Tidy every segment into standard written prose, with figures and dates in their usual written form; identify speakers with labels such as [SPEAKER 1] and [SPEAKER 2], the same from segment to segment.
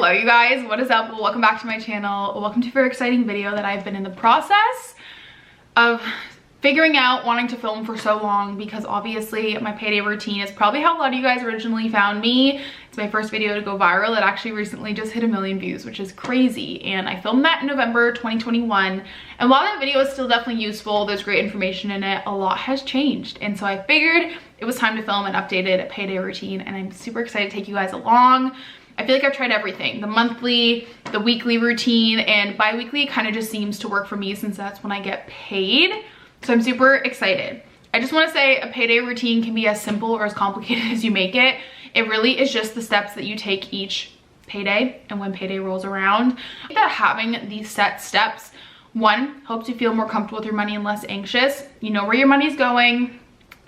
[SPEAKER 1] Hello you guys, what is up? Welcome back to my channel. Welcome to a very exciting video that I've been in the process of figuring out, wanting to film for so long, because obviously my payday routine is probably how a lot of you guys originally found me. It's my first video to go viral. It actually recently just hit 1 million views, which is crazy, and I filmed that in November 2021. And while that video is still definitely useful, there's great information in it, a lot has changed, and so I figured it was time to film an updated payday routine, and I'm super excited to take you guys along. I feel like I've tried everything, the monthly, the weekly routine, and bi-weekly kind of just seems to work for me since that's when I get paid. So I'm super excited. I just want to say a payday routine can be as simple or as complicated as you make it. It really is just the steps that you take each payday and when payday rolls around. I think that having these set steps, one, helps you feel more comfortable with your money and less anxious. You know where your money's going,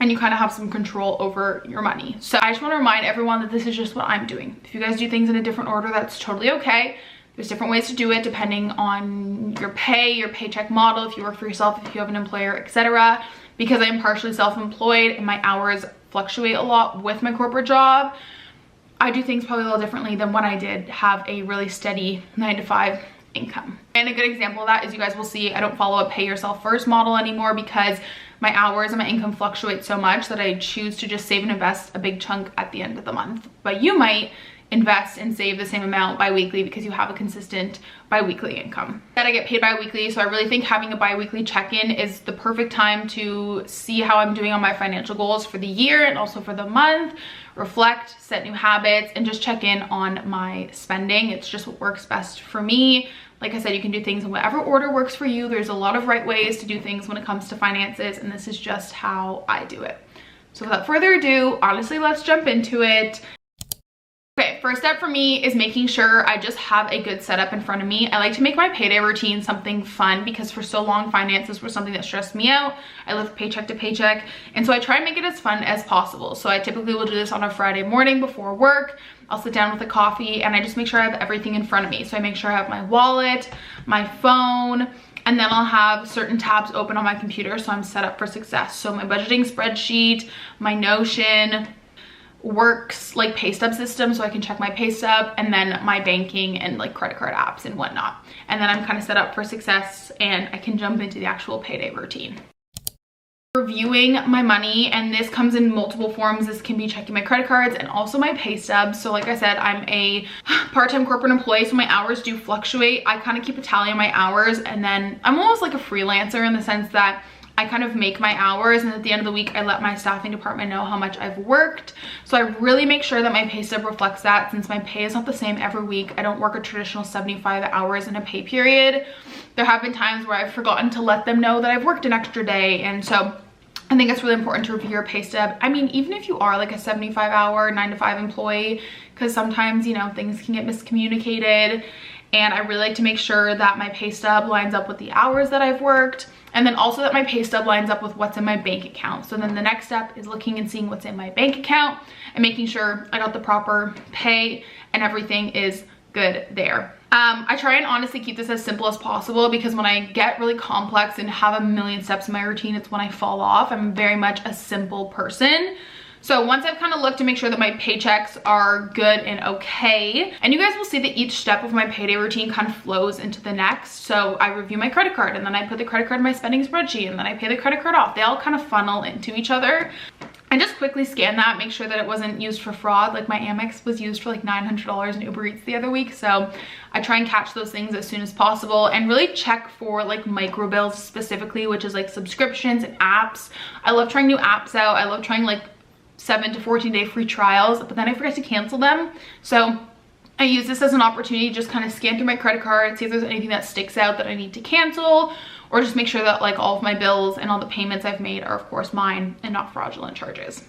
[SPEAKER 1] and you kind of have some control over your money. So I just want to remind everyone that this is just what I'm doing. If you guys do things in a different order, that's totally okay. There's different ways to do it depending on your pay, your paycheck model, if you work for yourself, if you have an employer, etc. Because I'm partially self-employed and my hours fluctuate a lot with my corporate job, I do things probably a little differently than when I did have a really steady 9-to-5 income. And a good example of that is, you guys will see, I don't follow a pay yourself first model anymore because my hours and my income fluctuate so much that I choose to just save and invest a big chunk at the end of the month. But you might invest and save the same amount bi-weekly because you have a consistent bi-weekly income. That I get paid bi-weekly, so I really think having a bi-weekly check-in is the perfect time to see how I'm doing on my financial goals for the year and also for the month, reflect, set new habits, and just check in on my spending. It's just what works best for me. Like I said, you can do things in whatever order works for you. There's a lot of right ways to do things when it comes to finances, and this is just how I do it. So without further ado, honestly, let's jump into it. Okay, first step for me is making sure I just have a good setup in front of me. I like to make my payday routine something fun because for so long finances were something that stressed me out. I lived paycheck to paycheck, and so I try and make it as fun as possible. So I typically will do this on a Friday morning before work. I'll sit down with a coffee and I just make sure I have everything in front of me. So I make sure I have my wallet, my phone, and then I'll have certain tabs open on my computer so I'm set up for success. So my budgeting spreadsheet, my Notion, works like pay stub system so I can check my pay stub, and then my banking and like credit card apps and whatnot. And then I'm kind of set up for success and I can jump into the actual payday routine. Reviewing my money, and this comes in multiple forms. This can be checking my credit cards and also my pay stubs. So like I said, I'm a part-time corporate employee, so my hours do fluctuate. I kind of keep a tally on my hours, and then I'm almost like a freelancer in the sense that I kind of make my hours, and at the end of the week I let my staffing department know how much I've worked. So I really make sure that my pay stub reflects that, since my pay is not the same every week. I don't work a traditional 75 hours in a pay period. There have been times where I've forgotten to let them know that I've worked an extra day, and so I think it's really important to review your pay stub. I mean, even if you are like a 75-hour 9-to-5 employee, because sometimes, you know, things can get miscommunicated, and I really like to make sure that my pay stub lines up with the hours that I've worked, and then also that my pay stub lines up with what's in my bank account. So then the next step is looking and seeing what's in my bank account and making sure I got the proper pay and everything is good there. I try and honestly keep this as simple as possible, because when I get really complex and have a million steps in my routine, it's when I fall off. I'm very much a simple person. So once I've kind of looked to make sure that my paychecks are good and okay, and you guys will see that each step of my payday routine kind of flows into the next. So I review my credit card, and then I put the credit card in my spending spreadsheet, and then I pay the credit card off. They all kind of funnel into each other. I just quickly scan that, make sure that it wasn't used for fraud. Like my Amex was used for like $900 in Uber Eats the other week. So I try and catch those things as soon as possible, and really check for like micro bills specifically, which is like subscriptions and apps. I love trying new apps out. I love trying like 7 to 14 day free trials, but then I forget to cancel them. So I use this as an opportunity to just kind of scan through my credit card, see if there's anything that sticks out that I need to cancel, or just make sure that like all of my bills and all the payments I've made are of course mine and not fraudulent charges.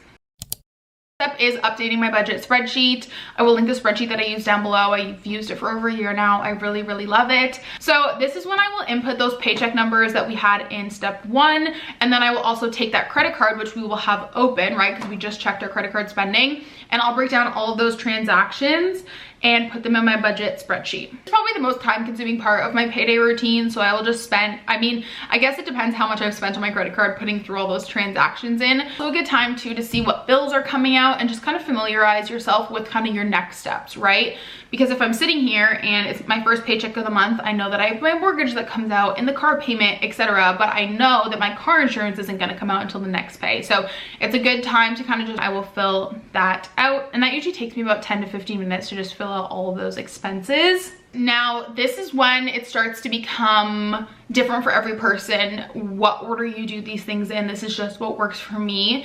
[SPEAKER 1] Step is updating my budget spreadsheet. I will link the spreadsheet that I use down below. I've used it for over a year now. I really, really love it. So this is when I will input those paycheck numbers that we had in step 1. And then I will also take that credit card, which we will have open, right? Because we just checked our credit card spending. And I'll break down all of those transactions and put them in my budget spreadsheet. It's probably the most time consuming part of my payday routine, so I will just spend, I mean, I guess it depends how much I've spent on my credit card putting through all those transactions in. So a good time too to see what bills are coming out and just kind of familiarize yourself with kind of your next steps, right? Because if I'm sitting here and it's my first paycheck of the month, I know that I have my mortgage that comes out and the car payment, etc. But I know that my car insurance isn't going to come out until the next pay. So it's a good time to kind of just, I will fill that out. And that usually takes me about 10 to 15 minutes to just fill out all of those expenses. Now, this is when it starts to become different for every person, what order you do these things in. This is just what works for me.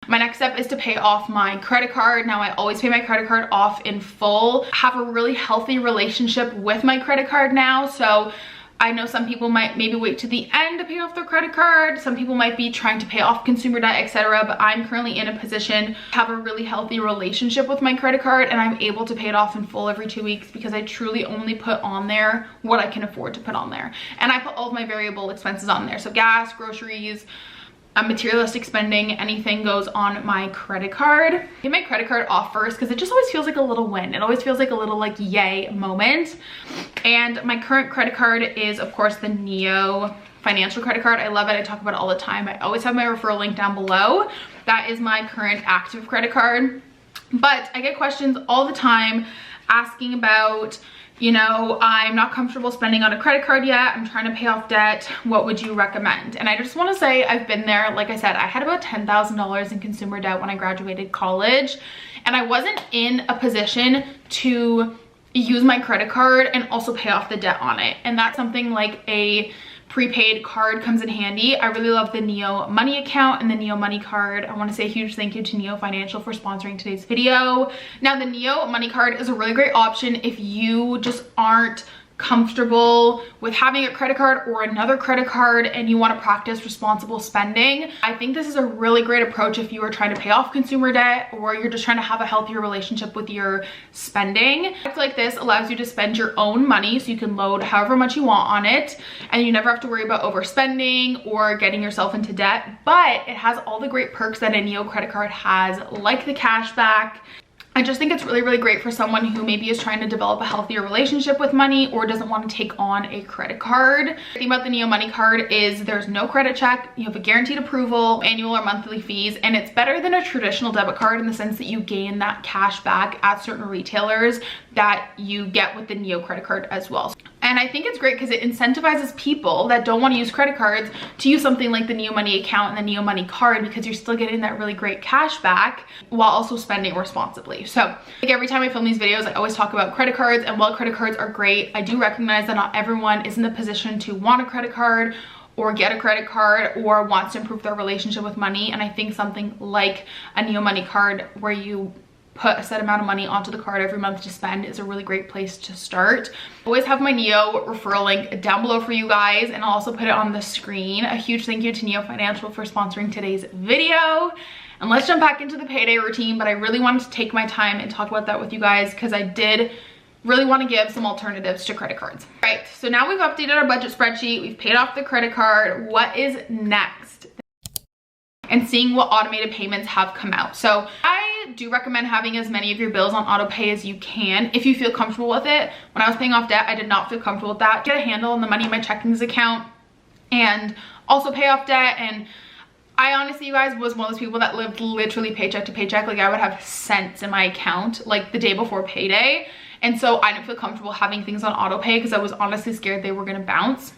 [SPEAKER 1] My next step is to pay off my credit card. Now, I always pay my credit card off in full. I have a really healthy relationship with my credit card now. So I know some people might maybe wait to the end to pay off their credit card. Some people might be trying to pay off consumer debt, etc. But I'm currently in a position to have a really healthy relationship with my credit card, and I'm able to pay it off in full every 2 weeks because I truly only put on there what I can afford to put on there. And I put all of my variable expenses on there. So gas, groceries, materialistic spending, anything goes on my credit card. Get my credit card off first because it just always feels like a little win. It always feels like a little like yay moment. And my current credit card is of course the Neo financial credit card. I love it. I talk about it all the time. I always have my referral link down below. That is my current active credit card. But I get questions all the time asking about, you know, I'm not comfortable spending on a credit card yet. I'm trying to pay off debt. What would you recommend? And I just want to say I've been there. Like I said, I had about $10,000 in consumer debt when I graduated college, and I wasn't in a position to use my credit card and also pay off the debt on it. And that's something like a prepaid card comes in handy. I really love the Neo Money account and the Neo Money card. I want to say a huge thank you to Neo Financial for sponsoring today's video. Now, the Neo Money card is a really great option if you just aren't comfortable with having a credit card or another credit card and you want to practice responsible spending. I think this is a really great approach if you are trying to pay off consumer debt or you're just trying to have a healthier relationship with your spending. Product like this allows you to spend your own money, so you can load however much you want on it and you never have to worry about overspending or getting yourself into debt. But it has all the great perks that a Neo credit card has, like the cash back. I just think it's really, really great for someone who maybe is trying to develop a healthier relationship with money or doesn't want to take on a credit card. The thing about the Neo Money card is there's no credit check, you have a guaranteed approval, annual or monthly fees, and it's better than a traditional debit card in the sense that you gain that cash back at certain retailers that you get with the Neo credit card as well. And I think it's great because it incentivizes people that don't want to use credit cards to use something like the Neo Money account and the Neo Money card, because you're still getting that really great cash back while also spending responsibly. So like every time I film these videos, I always talk about credit cards, and while credit cards are great, I do recognize that not everyone is in the position to want a credit card or get a credit card or wants to improve their relationship with money. And I think something like a Neo Money card where you put a set amount of money onto the card every month to spend is a really great place to start. I always have my Neo referral link down below for you guys, and I'll also put it on the screen. A huge thank you to Neo Financial for sponsoring today's video. And let's jump back into the payday routine, but I really wanted to take my time and talk about that with you guys because I did really want to give some alternatives to credit cards. All right, so now we've updated our budget spreadsheet, we've paid off the credit card. What is next? And seeing what automated payments have come out. So I do recommend having as many of your bills on auto pay as you can if you feel comfortable with it. When I was paying off debt, I did not feel comfortable with that. Get a handle on the money in my checkings account and also pay off debt. And I honestly, you guys, was one of those people that lived literally paycheck to paycheck. Like I would have cents in my account like the day before payday. And so I didn't feel comfortable having things on auto pay because I was honestly scared they were gonna bounce.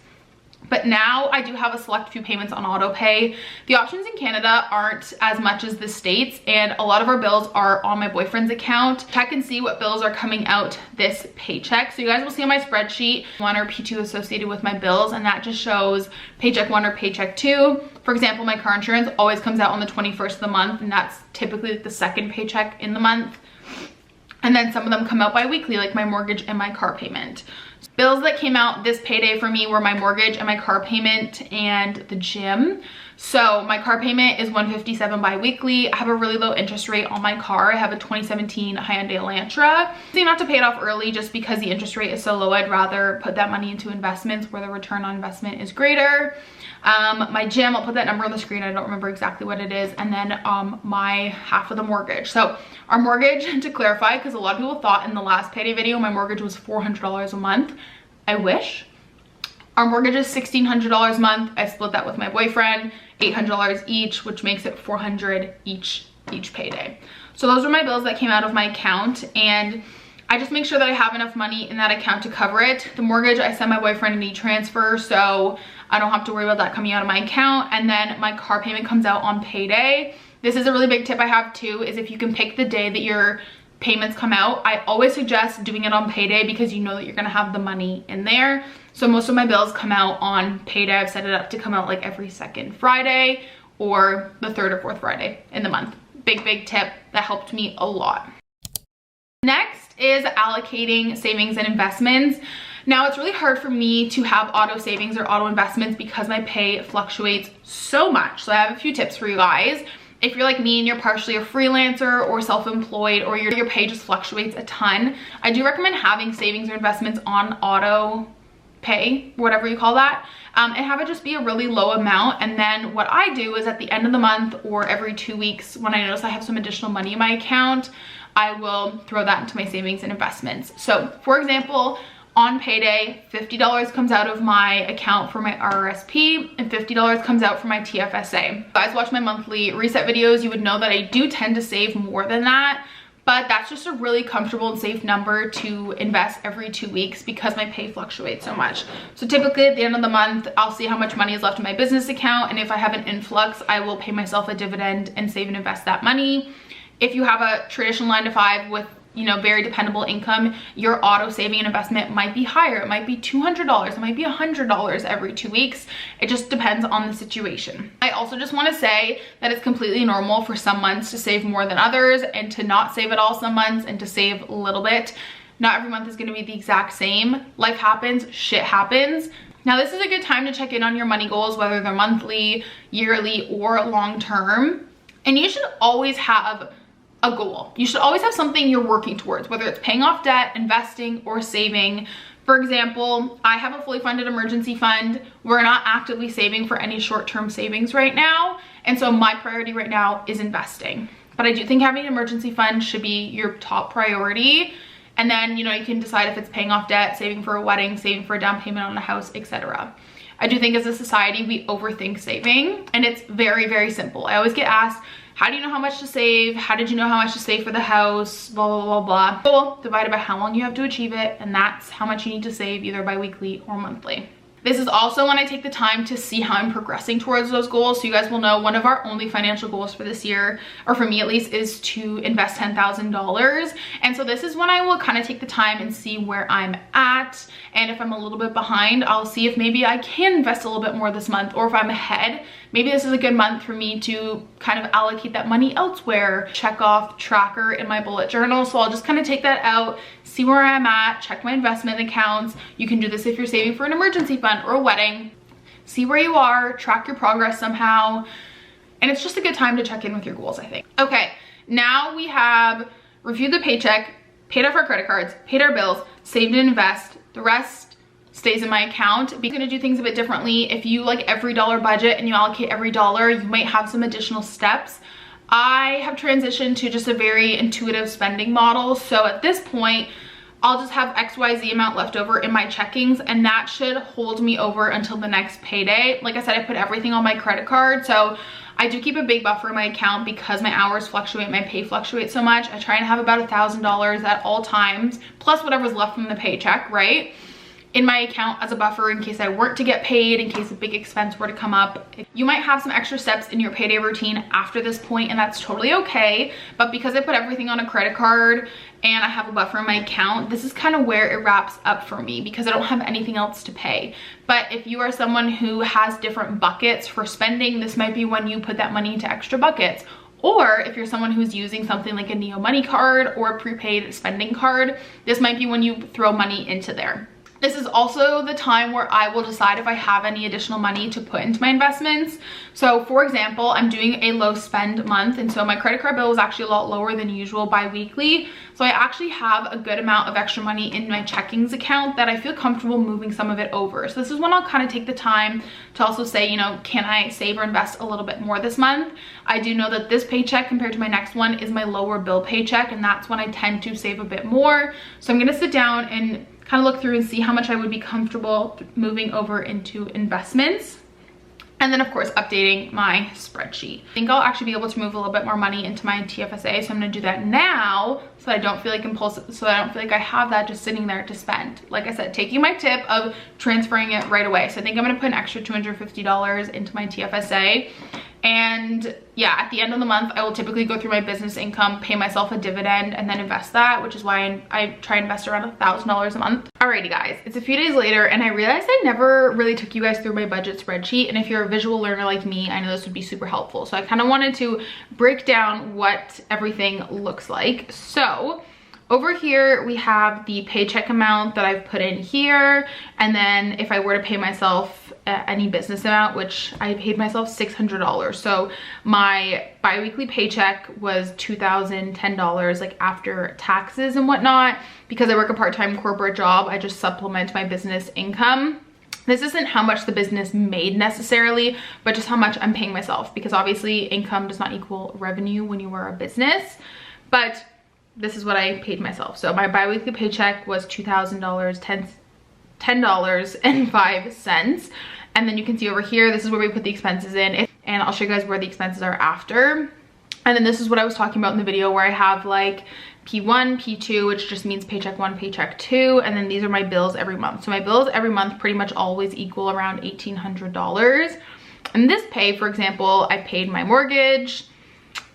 [SPEAKER 1] But now I do have a select few payments on auto pay. The options in Canada aren't as much as the States, and a lot of our bills are on my boyfriend's account. Check and see what bills are coming out this paycheck. So you guys will see on my spreadsheet P1 or P2 associated with my bills, and that just shows paycheck 1 or paycheck 2. For example, my car insurance always comes out on the 21st of the month, and that's typically like the second paycheck in the month. And then some of them come out bi-weekly, like my mortgage and my car payment. Bills that came out this payday for me were my mortgage and my car payment and the gym. So my car payment is $157 bi-weekly. I have a really low interest rate on my car. I have a 2017 Hyundai Elantra. So not to pay it off early just because the interest rate is so low. I'd rather put that money into investments where the return on investment is greater. My gym, I'll put that number on the screen. I don't remember exactly what it is. And then my half of the mortgage. So our mortgage, to clarify, because a lot of people thought in the last payday video my mortgage was $400 a month. I wish. Our mortgage is $1,600 a month. I split that with my boyfriend, $800 each, which makes it $400 each payday. So those are my bills that came out of my account, and I just make sure that I have enough money in that account to cover it. The mortgage, I send my boyfriend an e-transfer, so I don't have to worry about that coming out of my account. And then my car payment comes out on payday. This is a really big tip I have too, is if you can pick the day that your payments come out, I always suggest doing it on payday because you know that you're gonna have the money in there. So most of my bills come out on payday. I've set it up to come out like every second Friday or the third or fourth Friday in the month. Big tip that helped me a lot. Next is allocating savings and investments. Now it's really hard for me to have auto savings or auto investments because my pay fluctuates so much. So I have a few tips for you guys. If you're like me and you're partially a freelancer or self-employed, or your pay just fluctuates a ton, I do recommend having savings or investments on auto pay, whatever you call that, and have it just be a really low amount. And then what I do is at the end of the month or every 2 weeks, when I notice I have some additional money in my account, I will throw that into my savings and investments. So for example, on payday, $50 comes out of my account for my RRSP and $50 comes out for my TFSA. If you guys watch my monthly reset videos, you would know that I do tend to save more than that, but that's just a really comfortable and safe number to invest every 2 weeks because my pay fluctuates so much. So typically at the end of the month, I'll see how much money is left in my business account, and if I have an influx, I will pay myself a dividend and save and invest that money. If you have a traditional 9-to-5 with, you know, very dependable income, your auto saving and investment might be higher. It might be $200, it might be $100 every 2 weeks. It just depends on the situation. I also just want to say that it's completely normal for some months to save more than others and to not save at all some months and to save a little bit. Not every month is going to be the exact same. Life happens, shit happens. Now this is a good time to check in on your money goals, whether they're monthly, yearly, or long term. And you should always have a goal. You should always have something you're working towards, whether it's paying off debt, investing, or saving. For example, I have a fully funded emergency fund. We're not actively saving for any short-term savings right now. And so my priority right now is investing. But I do think having an emergency fund should be your top priority. And then, you know, you can decide if it's paying off debt, saving for a wedding, saving for a down payment on a house, etc. I do think as a society, we overthink saving, and it's very simple. I always get asked, how do you know how much to save? How did you know how much to save for the house? Blah, blah, blah, blah. Goal divided by how long you have to achieve it, and that's how much you need to save either bi-weekly or monthly. This is also when I take the time to see how I'm progressing towards those goals. So you guys will know one of our only financial goals for this year, or for me at least, is to invest $10,000. And so this is when I will kind of take the time and see where I'm at. And if I'm a little bit behind, I'll see if maybe I can invest a little bit more this month, or if I'm ahead, maybe this is a good month for me to kind of allocate that money elsewhere. Check off tracker in my bullet journal. So I'll just kind of take that out, see where I'm at, check my investment accounts. You can do this if you're saving for an emergency fund or a wedding. See where you are, track your progress somehow. And it's just a good time to check in with your goals, I think. Okay, now we have reviewed the paycheck, paid off our credit cards, paid our bills, saved and invest. The rest stays in my account. I'm gonna do things a bit differently. If you like every dollar budget and you allocate every dollar, you might have some additional steps. I have transitioned to just a very intuitive spending model. So at this point, I'll just have XYZ amount left over in my checkings, and that should hold me over until the next payday. Like I said, I put everything on my credit card, so I do keep a big buffer in my account because my hours fluctuate, my pay fluctuates so much. I try and have about $1,000 at all times, plus whatever's left from the paycheck, right, in my account as a buffer in case I weren't to get paid, in case a big expense were to come up. You might have some extra steps in your payday routine after this point, and that's totally okay. But because I put everything on a credit card and I have a buffer in my account, this is kind of where it wraps up for me because I don't have anything else to pay. But if you are someone who has different buckets for spending, this might be when you put that money into extra buckets. Or if you're someone who's using something like a Neo Money card or a prepaid spending card, this might be when you throw money into there. This is also the time where I will decide if I have any additional money to put into my investments. So for example, I'm doing a low spend month, and so my credit card bill was actually a lot lower than usual bi-weekly. So I actually have a good amount of extra money in my checkings account that I feel comfortable moving some of it over. So this is when I'll kind of take the time to also say, you know, can I save or invest a little bit more this month? I do know that this paycheck compared to my next one is my lower bill paycheck, and that's when I tend to save a bit more. So I'm gonna sit down and kind of look through and see how much I would be comfortable moving over into investments. And then of course, updating my spreadsheet. I think I'll actually be able to move a little bit more money into my TFSA. So I'm gonna do that now so that I don't feel like impulsive, so I don't feel like I have that just sitting there to spend. Like I said, taking my tip of transferring it right away. So I think I'm gonna put an extra $250 into my TFSA. And yeah, at the end of the month, I will typically go through my business income, pay myself a dividend, and then invest that, which is why I try to invest around $1,000 a month. Alrighty guys, it's a few days later and I realized I never really took you guys through my budget spreadsheet. And if you're a visual learner like me, I know this would be super helpful. So I kind of wanted to break down what everything looks like. So over here, we have the paycheck amount that I've put in here. And then if I were to pay myself any business amount, which I paid myself $600. So my bi-weekly paycheck was $2,010, like after taxes and whatnot. Because I work a part-time corporate job, I just supplement my business income. This isn't how much the business made necessarily, but just how much I'm paying myself, because obviously income does not equal revenue when you are a business. But this is what I paid myself. So my bi-weekly paycheck was $2,000, $10.05. And then you can see over here, this is where we put the expenses in. And I'll show you guys where the expenses are after. And then this is what I was talking about in the video where I have like P1, P2, which just means paycheck 1, paycheck 2. And then these are my bills every month. So my bills every month pretty much always equal around $1,800. And this pay, for example, I paid my mortgage.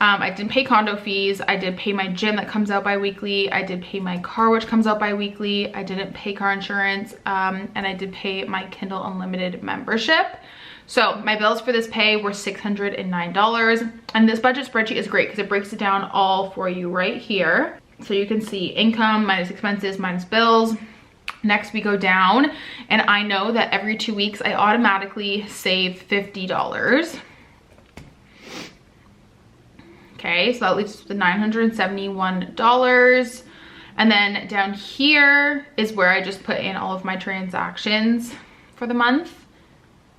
[SPEAKER 1] I didn't pay condo fees. I did pay my gym that comes out bi-weekly. I did pay my car, which comes out bi-weekly. I didn't pay car insurance. And I did pay my Kindle Unlimited membership. So my bills for this pay were $609. And this budget spreadsheet is great because it breaks it down all for you right here. So you can see income minus expenses minus bills. Next we go down, and I know that every 2 weeks I automatically save $50. Okay, so that leaves us with $971. And then down here is where I just put in all of my transactions for the month.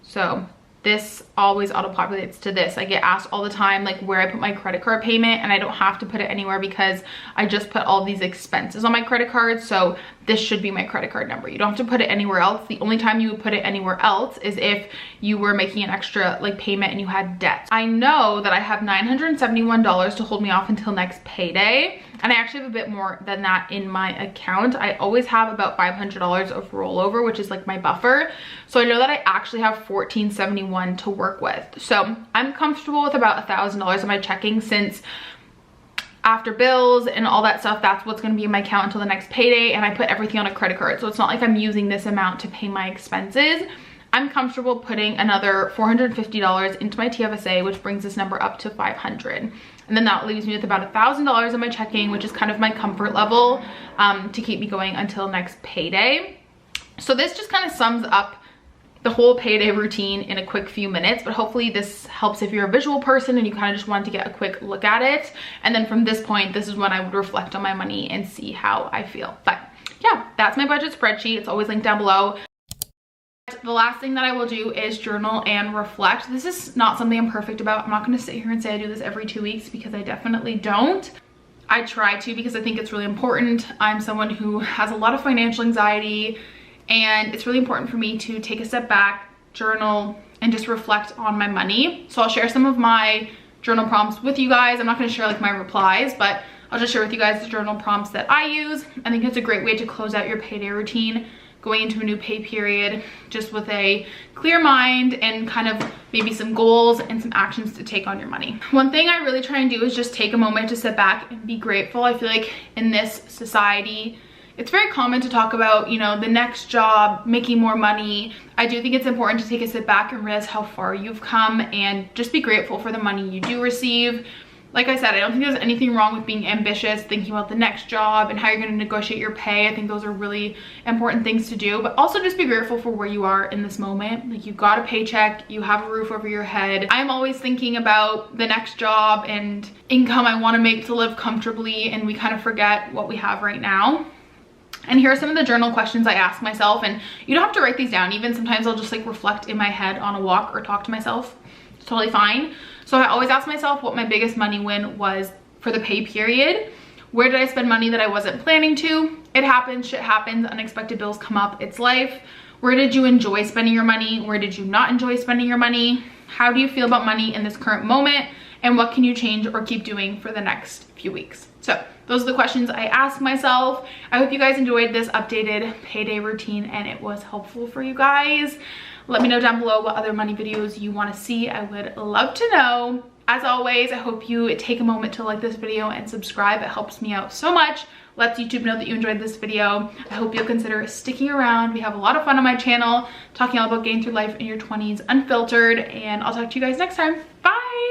[SPEAKER 1] So this always auto-populates to this. I get asked all the time like where I put my credit card payment, and I don't have to put it anywhere because I just put all these expenses on my credit card. So this should be my credit card number. You don't have to put it anywhere else. The only time you would put it anywhere else is if you were making an extra like payment and you had debt. I know that I have $971 to hold me off until next payday. And I actually have a bit more than that in my account. I always have about $500 of rollover, which is like my buffer. So I know that I actually have $1,471 to work with. So I'm comfortable with about $1,000 in my checking, since after bills and all that stuff, that's what's gonna be in my account until the next payday, and I put everything on a credit card. So it's not like I'm using this amount to pay my expenses. I'm comfortable putting another $450 into my TFSA, which brings this number up to $500. And then that leaves me with about $1,000 in my checking, which is kind of my comfort level to keep me going until next payday. So this just kind of sums up the whole payday routine in a quick few minutes, but hopefully this helps if you're a visual person and you kind of just want to get a quick look at it. And then from this point, this is when I would reflect on my money and see how I feel. But yeah, that's my budget spreadsheet. It's always linked down below. The last thing that I will do is journal and reflect. This is not something I'm perfect about. I'm not going to sit here and say I do this every 2 weeks, because I definitely don't. I try to because I think it's really important. I'm someone who has a lot of financial anxiety, and it's really important for me to take a step back, journal, and just reflect on my money. So I'll share some of my journal prompts with you guys. I'm not going to share like my replies, but I'll just share with you guys the journal prompts that I use. I think it's a great way to close out your payday routine, going into a new pay period, just with a clear mind and kind of maybe some goals and some actions to take on your money. One thing I really try and do is just take a moment to sit back and be grateful. I feel like in this society, it's very common to talk about, you know, the next job, making more money. I do think it's important to take a step back and realize how far you've come and just be grateful for the money you do receive. Like I said, I don't think there's anything wrong with being ambitious, thinking about the next job and how you're going to negotiate your pay. I think those are really important things to do, but also just be grateful for where you are in this moment. Like, you got a paycheck, you have a roof over your head. I'm always thinking about the next job and income I want to make to live comfortably, and we kind of forget what we have right now. And here are some of the journal questions I ask myself, and you don't have to write these down. Even sometimes I'll just like reflect in my head on a walk or talk to myself. It's totally fine. So I always ask myself what my biggest money win was for the pay period. Where did I spend money that I wasn't planning to? It happens, shit happens, unexpected bills come up, it's life. Where did you enjoy spending your money? Where did you not enjoy spending your money? How do you feel about money in this current moment? And what can you change or keep doing for the next few weeks? So those are the questions I ask myself. I hope you guys enjoyed this updated payday routine and it was helpful for you guys. Let me know down below what other money videos you want to see. I would love to know. As always, I hope you take a moment to like this video and subscribe. It helps me out so much. Lets YouTube know that you enjoyed this video. I hope you'll consider sticking around. We have a lot of fun on my channel, talking all about getting through life in your 20s unfiltered, and I'll talk to you guys next time. Bye!